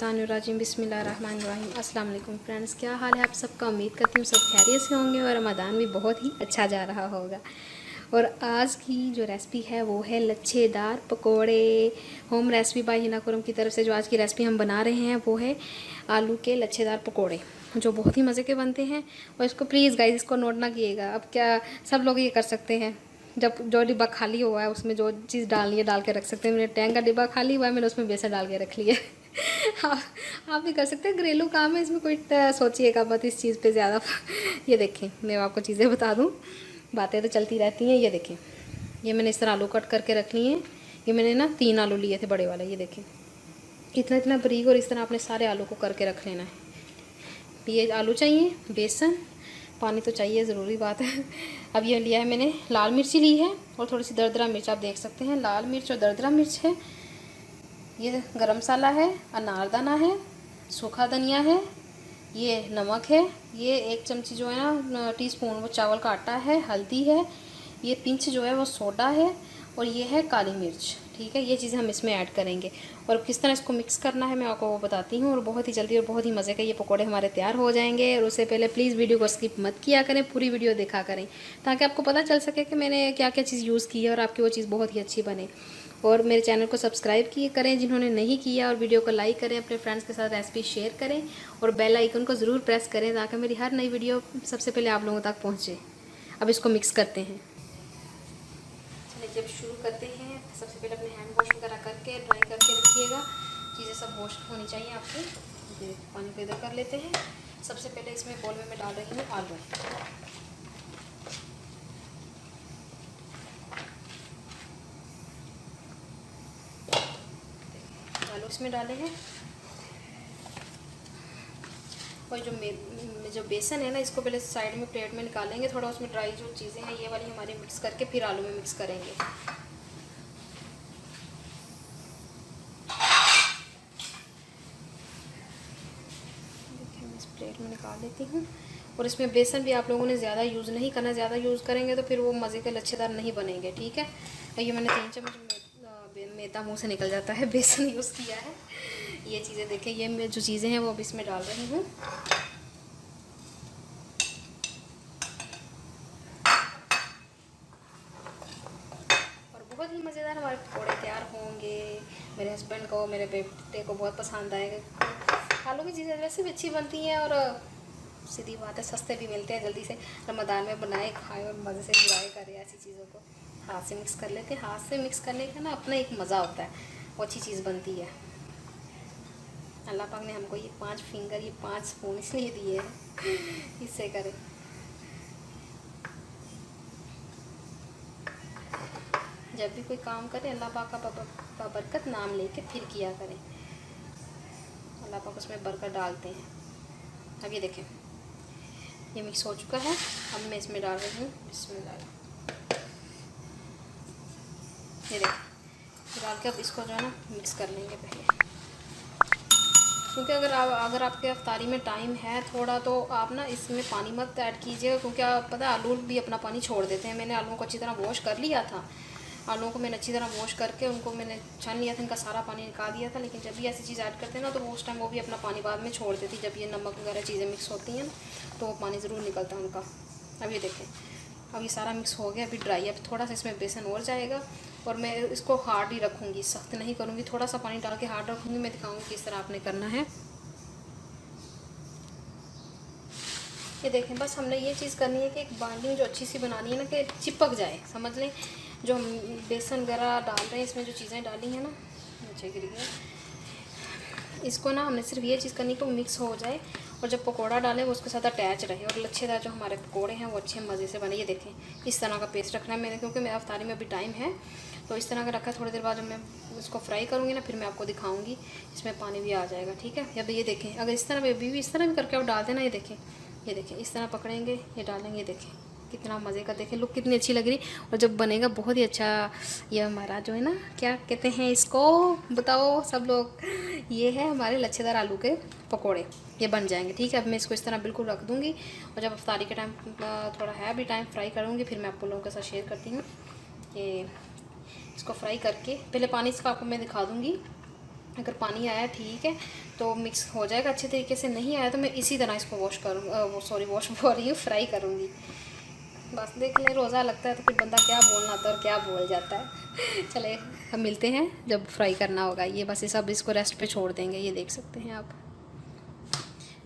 मिनशैतानिर्रजीम बिस्मिल्लाहिर्रहमानिर्रहीम। अस्सलाम वालेकुम फ्रेंड्स, क्या हाल है आप सबका। उम्मीद करती हूँ सब खैरियत से होंगे और रमज़ान भी बहुत ही अच्छा जा रहा होगा। और आज की जो रेसिपी है वो है लच्छेदार पकोड़े। Home recipe bye Hina Kurram की तरफ से जो आज की रेसिपी हम बना रहे हैं वो है आलू के लच्छेदार पकोड़े, जो बहुत ही मज़े के बनते हैं। और इसको प्लीज़ गाइस इसको नोट ना कीजिएगा। अब क्या सब लोग ये कर सकते हैं, जब जो डिब्बा खाली हुआ है उसमें जो चीज़ डालनी है डाल के रख सकते हैं। मेरे टैंक का डिब्बा खाली हुआ है, मैंने उसमें बेसन डाल के रख लिया है। आप भी कर सकते हैं, घरेलू काम है, इसमें कोई सोचिएगा मत इस चीज़ पे ज़्यादा। ये देखें, मैं आपको चीज़ें बता दूँ, बातें तो चलती रहती हैं। ये देखें, ये मैंने इस तरह आलू कट करके रख लिए हैं। ये मैंने ना 3 आलू लिए थे बड़े वाले। ये देखें इतना इतना बारीक, और इस तरह आपने सारे आलू को करके रख लेना है। ये आलू चाहिए, बेसन, पानी तो चाहिए, ज़रूरी बात है। अब ये लिया है मैंने, लाल मिर्ची ली है और थोड़ी सी दरदरा मिर्च, आप देख सकते हैं लाल मिर्च और दरदरा मिर्च है। ये गरम मसाला है, अनारदाना है, सूखा धनिया है, ये नमक है, ये 1 चमची जो है ना टीस्पून वो चावल का आटा है, हल्दी है, ये पिंच जो है वो सोडा है, और ये है काली मिर्च। ठीक है, ये चीज़ें हम इसमें ऐड करेंगे। और किस तरह इसको मिक्स करना है मैं आपको वो बताती हूँ। और बहुत ही जल्दी और बहुत ही मज़े के ये पकोड़े हमारे तैयार हो जाएंगे। और उससे पहले प्लीज़ वीडियो को स्किप मत किया करें, पूरी वीडियो देखा करें, ताकि आपको पता चल सके कि मैंने क्या क्या चीज़ यूज़ की है और आपकी वो चीज़ बहुत ही अच्छी बने। और मेरे चैनल को सब्सक्राइब किए करें जिन्होंने नहीं किया, और वीडियो को लाइक करें, अपने फ्रेंड्स के साथ रेसिपी शेयर करें, और बेल आइकन को ज़रूर प्रेस करें ताकि मेरी हर नई वीडियो सबसे पहले आप लोगों तक पहुँचे। अब इसको मिक्स करते हैं। चलिए जब शुरू करते हैं, सबसे पहले अपने हैंड वॉश वगैरह करके ड्राई करके रखिएगा। चीज़ें सब वॉश होनी चाहिए आपकी। ये पानी को इधर कर लेते हैं। सबसे पहले इसमें बोल में मैं डाल रही हूँ आलू। आलू इसमें डाले हैं, और जो बेसन है ना, इसको पहले साइड में प्लेट में निकालेंगे। थोड़ा उसमें ड्राई जो चीज़ें हैं ये वाली हमारी मिक्स करके फिर आलू में मिक्स करेंगे। देखिए मैं इस प्लेट में निकाल लेती हूँ। और इसमें बेसन भी आप लोगों ने ज़्यादा यूज़ नहीं करना, ज़्यादा यूज़ करेंगे तो फिर वो मज़े के लच्छेदार नहीं बनेंगे। ठीक है, ये मैंने 3 चम्मच मैदा मुँह से निकल जाता है, बेसन यूज़ किया है। ये चीज़ें देखें, ये मैं जो चीज़ें हैं वो अब इसमें डाल रही हूँ। और बहुत ही मज़ेदार हमारे पकौड़े तैयार होंगे। मेरे हस्बैंड को, मेरे बेटे को बहुत पसंद आएगा। आलू की चीज़ें वैसे भी अच्छी बनती हैं, और सीधी बात है सस्ते भी मिलते हैं। जल्दी से रमज़ान में बनाए, खाएँ और मज़े से इंजॉय करें ऐसी चीज़ों को। हाथ से मिक्स कर लेते हैं। हाथ से मिक्स करने का ना अपना एक मज़ा होता है, वो अच्छी चीज़ बनती है। अल्लाह पाक ने हमको ये 5 फिंगर, ये 5 स्पून इसलिए दिए हैं, इससे करें। जब भी कोई काम करें अल्लाह पाक का बरकत नाम लेके फिर किया करें, अल्लाह पाक उसमें बरकत डालते हैं। अब ये देखें, ये मिक्स हो चुका है। अब मैं इसमें डाल रही हूँ बिस्मिल्लाह। ये देखें, डाल के अब इसको जो है ना मिक्स कर लेंगे पहले, क्योंकि अगर आपके अफ्तारी में टाइम है थोड़ा, तो आप ना इसमें पानी मत ऐड कीजिएगा, क्योंकि आप पता है आलू भी अपना पानी छोड़ देते हैं। मैंने आलूओं को अच्छी तरह वॉश कर लिया था। आलूओं को मैंने अच्छी तरह वॉश करके उनको मैंने छान लिया था, इनका सारा पानी निकाल दिया था। लेकिन जब भी ऐसी चीज़ ऐड करते हैं ना, तो वो उस टाइम वो भी अपना पानी बाद में छोड़ देती। जब ये नमक वगैरह चीज़ें मिक्स होती हैं तो वो पानी ज़रूर निकलता है उनका। अब ये देखें, अब ये सारा मिक्स हो गया, अभी ड्राई। अब थोड़ा सा इसमें बेसन और जाएगा, और मैं इसको हार्ड ही रखूँगी, सख्त नहीं करूँगी। थोड़ा सा पानी डाल के हार्ड रखूँगी। मैं दिखाऊँगी किस तरह आपने करना है। ये देखें, बस हमने ये चीज़ करनी है कि एक बाइंडिंग जो अच्छी सी बनानी है ना, कि चिपक जाए। समझ लें, जो हम बेसन वगैरह डाल रहे हैं, इसमें जो चीज़ें डाली हैं ना, नीचे गिर गया, इसको ना हमने सिर्फ ये चीज़ करनी कि वो मिक्स हो जाए, और जब पकोड़ा डालें वो उसके साथ अटैच रहे, और लच्छेदार जो हमारे पकोड़े हैं वो अच्छे मज़े से बने। ये देखें, इस तरह का पेस्ट रखना है मैंने, क्योंकि मेरा अफ्तारी में अभी टाइम है, तो इस तरह का रखा है। थोड़ी देर बाद जब मैं इसको फ्राई करूँगी ना, फिर मैं आपको दिखाऊँगी, इसमें पानी भी आ जाएगा। ठीक है, अब ये देखें, अगर इस तरह भी इस तरह भी करके आप डाल देना। ये देखें, इस तरह पकड़ेंगे, ये डालेंगे। ये देखें कितना मज़े का, देखें लुक कितनी अच्छी लग रही, और जब बनेगा बहुत ही अच्छा। ये हमारा जो है ना, क्या कहते हैं इसको, बताओ सब लोग, ये है हमारे लच्छेदार आलू के पकोड़े, ये बन जाएंगे। ठीक है, अब मैं इसको इस तरह बिल्कुल रख दूँगी, और जब अफ्तारी के टाइम थोड़ा है भी टाइम, फ्राई करूँगी, फिर मैं आप लोगों के साथ शेयर करती हूँ। ये इसको फ्राई करके पहले पानी इसका आपको मैं दिखा दूँगी। अगर पानी आया ठीक है तो मिक्स हो जाएगा अच्छे तरीके से, नहीं आया तो मैं इसी तरह इसको वॉश बोल रही हूँ, फ्राई करूँगी। बस देख ले, रोज़ा लगता है तो फिर बंदा क्या बोलना आता है और क्या बोल जाता है। चले हम मिलते हैं जब फ्राई करना होगा। ये बस सब इसको रेस्ट पे छोड़ देंगे। ये देख सकते हैं आप,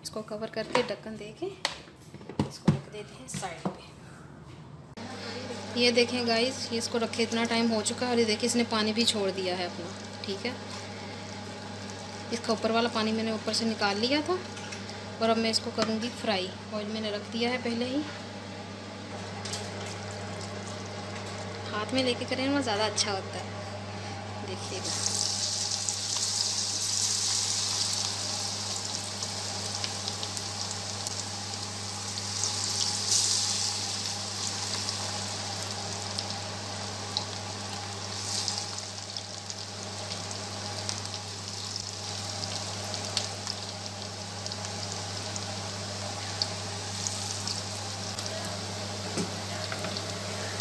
इसको कवर करके ढक्कन दे के इसको रख देते हैं साइड पे। ये देखें गाइस, ये इसको रखे इतना टाइम हो चुका है और ये देखिए इसने पानी भी छोड़ दिया है अपना। ठीक है, इसका ऊपर वाला पानी मैंने ऊपर से निकाल लिया था और अब मैं इसको करूँगी फ्राई। ऑयल मैंने रख दिया है पहले ही। हाथ में लेके करें ना ज़्यादा अच्छा होता है, देखिएगा।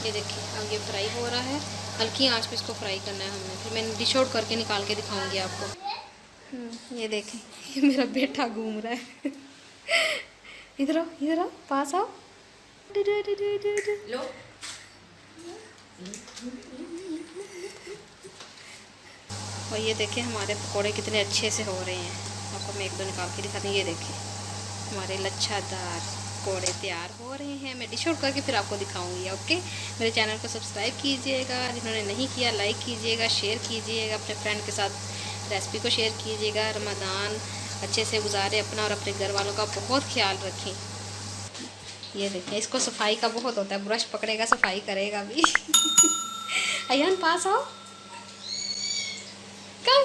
ये देखिए अब ये फ्राई हो रहा है, हल्की आंच पे इसको फ्राई करना है हमने। फिर मैंने डिश आउट करके निकाल के दिखाऊंगी आपको। ये देखें, ये मेरा बेटा घूम रहा है। इधर आओ, पास आओ। लो। और ये देखें हमारे पकोड़े कितने अच्छे से हो रहे हैं। आपको मैं एक दो निकाल के दिखाती हूँ। ये देखें हमारे लच्छादार पकोड़े तैयार हो रहे हैं। मैं डिश आउट करके फिर आपको दिखाऊंगी। ओके, मेरे चैनल को सब्सक्राइब कीजिएगा, जिन्होंने नहीं किया लाइक कीजिएगा, शेयर कीजिएगा, अपने फ्रेंड के साथ रेसिपी को शेयर कीजिएगा। रमज़ान अच्छे से गुजारे अपना और अपने घर वालों का बहुत ख्याल रखें। ये देखें, इसको सफाई का बहुत होता है, ब्रश पकड़ेगा सफाई करेगा भी। अयान पास आओ, कम।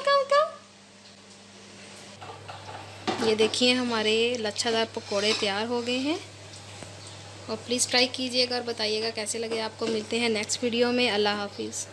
ये देखिए हमारे लच्छादार पकोड़े तैयार हो गए हैं और प्लीज़ ट्राई कीजिएगा और बताइएगा कैसे लगे आपको। मिलते हैं नेक्स्ट वीडियो में। अल्लाह हाफिज़।